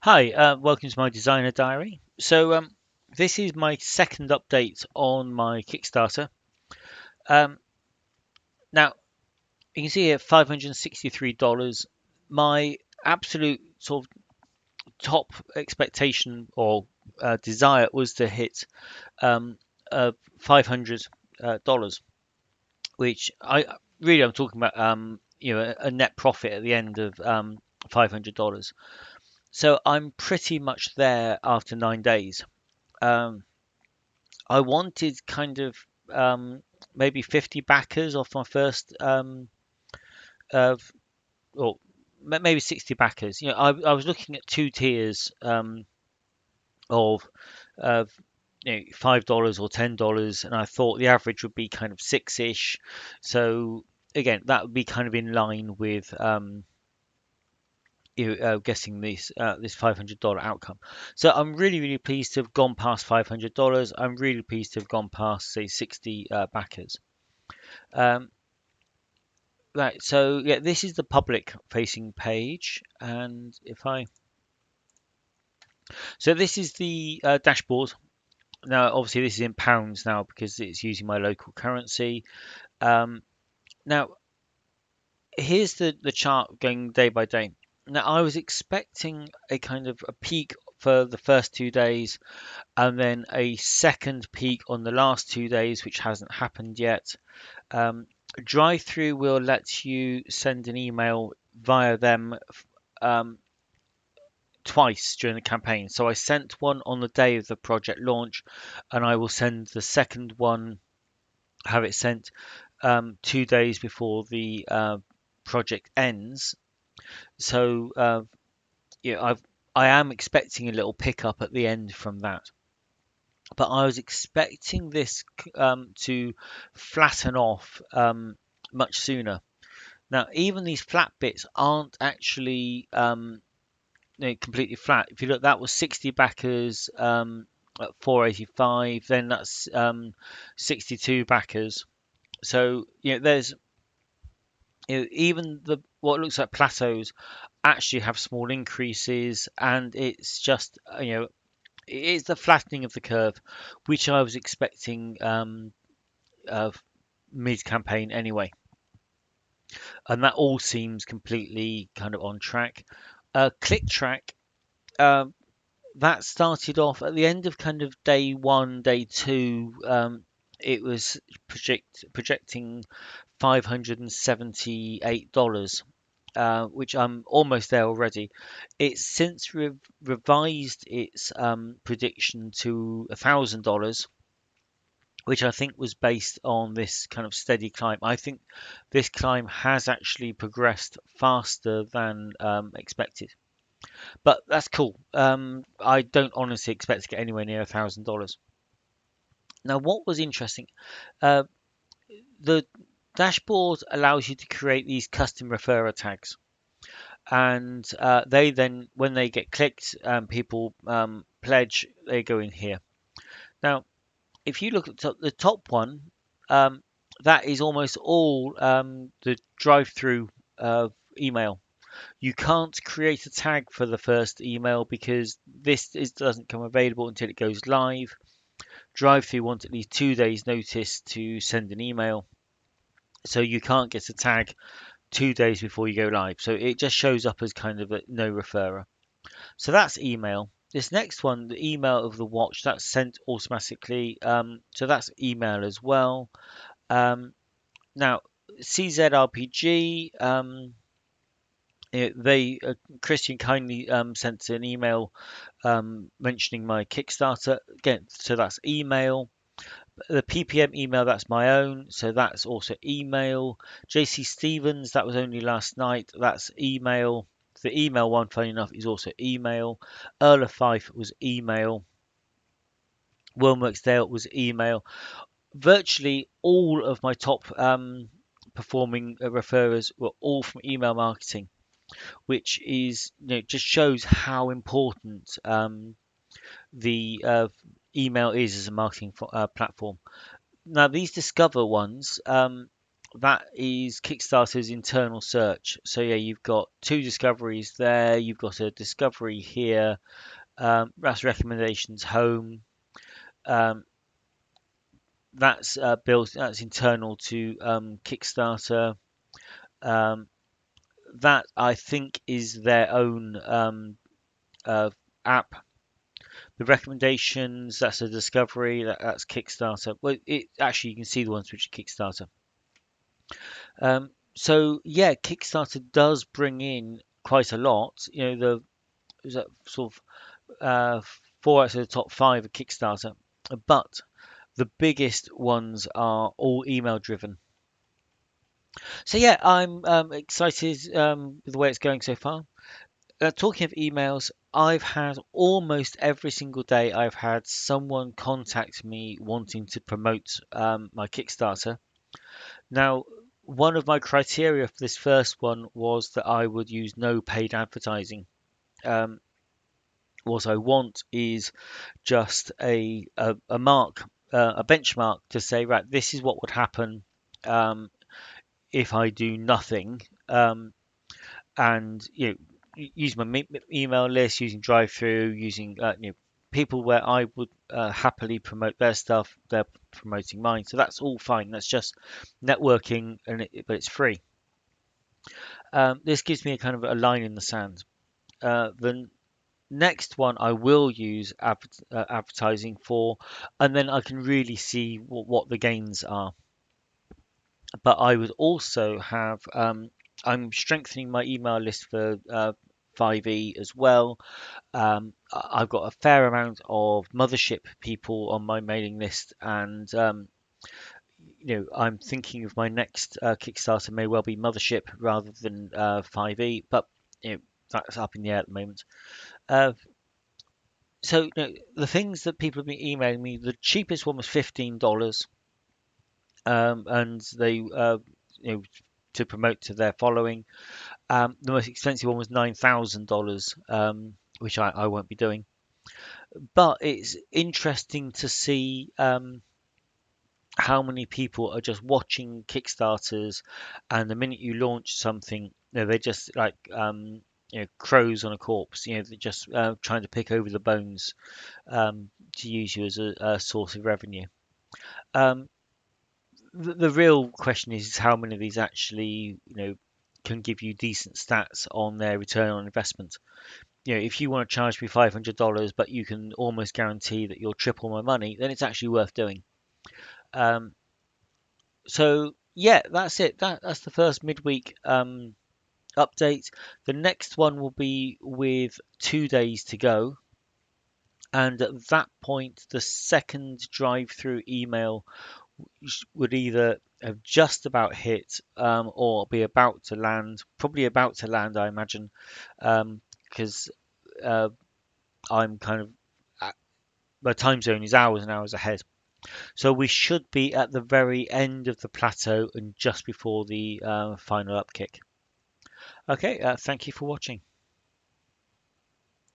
Hi, welcome to my designer diary. This is my second update on my Kickstarter. Um, Now, you can see here $563. My absolute sort of top expectation or desire was to hit $500, which I'm talking about a net profit at the end of $500. So I'm pretty much there after 9 days. Um, I wanted kind of maybe 50 backers off my first, uh, or maybe 60 backers. I was looking at two tiers of of $5 or $10, and I thought the average would be kind of six-ish. So again, that would be kind of in line with guessing this $500 outcome. So I'm really pleased to have gone past $500. I'm really pleased to have gone past say 60 backers. Um, right, so yeah, this is the public facing page, and if I so this is the dashboard. Now, obviously, this is in pounds now because it's using my local currency. Um, Now, here's the chart going day by day. Now, I was expecting a kind of a peak for the first 2 days and then a second peak on the last 2 days, which hasn't happened yet. Um, Drive-through will let you send an email via them um, twice during the campaign. So I sent one on the day of the project launch, and I will send the second one, have it sent 2 days before the project ends. So yeah, I am expecting a little pickup at the end from that. But I was expecting this to flatten off much sooner. Now, even these flat bits aren't actually completely flat. If you look, that was 60 backers at 485, then that's 62 backers. So there's even the what looks like plateaus actually have small increases, and it's just it's the flattening of the curve, which I was expecting of mid campaign anyway, and that all seems completely kind of on track. Click track. Um, that started off at the end of kind of day one, day two. It was projecting $578, which I'm almost there already. It's since revised its prediction to $1,000, which I think was based on this kind of steady climb. I think this climb has actually progressed faster than expected. But that's cool. I don't honestly expect to get anywhere near $1,000. Now, what was interesting, uh, the dashboard allows you to create these custom referrer tags, and they then, when they get clicked, people pledge, they go in here. Now, if you look at the top one, um, that is almost all the drive-through email. You can't create a tag for the first email because doesn't come available until it goes live. Drive-through want at least 2 days notice to send an email, so you can't get a tag 2 days before you go live. So it just shows up as kind of a no referrer. So that's email. This next one, the email of the watch, that's sent automatically. So that's email as well. Now, CZRPG, they Christian kindly sent an email mentioning my Kickstarter again. So that's email. The PPM email, that's my own, so that's also email. JC Stevens, that was only last night, that's email. The email one, funny enough, is also email. Earl of Fife was email. Wormworks Dale was email. Virtually all of my top performing referrers were all from email marketing, which is just shows how important the email is as a marketing platform. Now these Discover ones, that is Kickstarter's internal search. So yeah, you've got two discoveries there. You've got a discovery here. That's recommendations home. Um, that's built. That's internal to Kickstarter. Um, that I think is their own app. The recommendations, that's a discovery. That's Kickstarter. Well, it actually you can see the ones which are Kickstarter. So yeah, Kickstarter does bring in quite a lot. You know, the is that sort of four out of the top five are Kickstarter, but the biggest ones are all email driven. So yeah, I'm excited with the way it's going so far. Talking of emails, I've had almost every single day. I've had someone contact me wanting to promote my Kickstarter. Now, one of my criteria for this first one was that I would use no paid advertising. Um, what I want is just a mark, a benchmark to say, right, this is what would happen um, if I do nothing. And use my email list, using drive-through, using people where I would happily promote their stuff, they're promoting mine. So that's all fine. That's just networking, but it's free. This gives me a kind of a line in the sand. The next one I will use advertising for, and then I can really see what the gains are. But I would also have, I'm strengthening my email list for 5e as well. I've got a fair amount of mothership people on my mailing list, and I'm thinking of my next Kickstarter may well be mothership rather than 5e, but that's up in the air at the moment. Uh, so the things that people have been emailing me, the cheapest one was $15, and they to promote to their following. The most expensive one was $9,000, which I won't be doing. But it's interesting to see how many people are just watching Kickstarters, and the minute you launch something, they're just like crows on a corpse. They're just trying to pick over the bones to use you as a source of revenue. Um, the real question is how many of these actually can give you decent stats on their return on investment. If you want to charge me $500, but you can almost guarantee that you'll triple my money, then it's actually worth doing. Um, so yeah, that's it. That's the first midweek update. The next one will be with 2 days to go, and at that point, the second drive-through email would either have just about hit or be about to land. Probably about to land, I imagine, because I'm kind of my time zone is hours and hours ahead. So we should be at the very end of the plateau and just before the final upkick. Okay, thank you for watching.